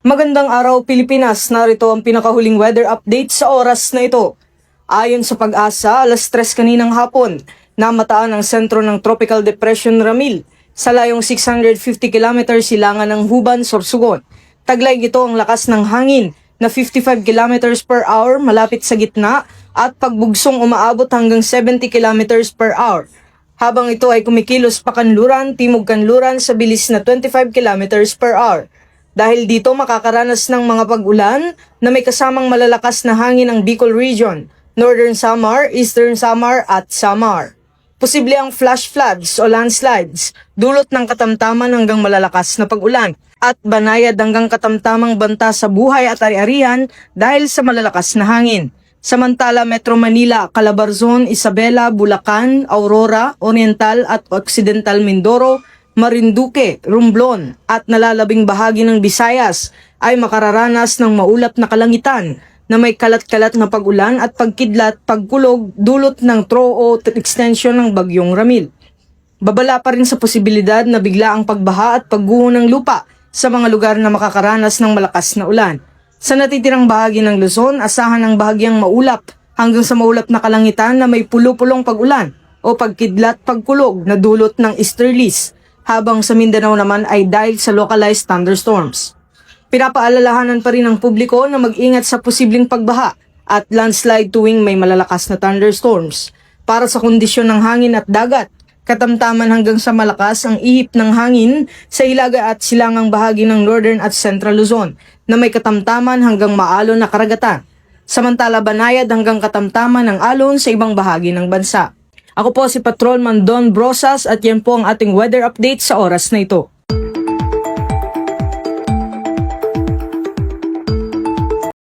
Magandang araw Pilipinas, narito ang pinakahuling weather update sa oras na ito. Ayon sa Pag-asa, alas 3 kaninang hapon, namataan ang sentro ng Tropical Depression Ramil sa layong 650 km silangan ng Huban, Sorsogon. Taglay ito ang lakas ng hangin na 55 km per hour malapit sa gitna at pagbugsong umaabot hanggang 70 km per hour. Habang ito ay kumikilos pakanluran, timog kanluran sa bilis na 25 km per hour. Dahil dito makakaranas ng mga pag-ulan na may kasamang malalakas na hangin ang Bicol Region, Northern Samar, Eastern Samar at Samar. Posible ang flash floods o landslides, dulot ng katamtaman hanggang malalakas na pag-ulan at banayad hanggang katamtamang banta sa buhay at ari-arian dahil sa malalakas na hangin. Samantala, Metro Manila, Calabarzon, Isabela, Bulacan, Aurora, Oriental at Occidental Mindoro, Marinduque, Romblon at nalalabing bahagi ng Visayas ay makararanas ng maulap na kalangitan na may kalat-kalat na pag-ulan at pagkidlat, pagkulog dulot ng throw extension ng bagyong Ramil. Babala pa rin sa posibilidad na bigla ang pagbaha at pagguho ng lupa sa mga lugar na makakaranas ng malakas na ulan. Sa natitirang bahagi ng Luzon, asahan ang bahagyang maulap hanggang sa maulap na kalangitan na may pulo-pulong pag-ulan o pagkidlat, pagkulog na dulot ng easterlies. Habang sa Mindanao naman ay dahil sa localized thunderstorms. Pinapaalalahanan pa rin ng publiko na mag-ingat sa posibleng pagbaha at landslide tuwing may malalakas na thunderstorms. Para sa kondisyon ng hangin at dagat, katamtaman hanggang sa malakas ang ihip ng hangin sa hilaga at silangang bahagi ng Northern at Central Luzon na may katamtaman hanggang maalon na karagatan. Samantala banayad hanggang katamtaman ng alon sa ibang bahagi ng bansa. Ako po si Patrolman Don Brosas at yan po ang ating weather update sa oras na ito.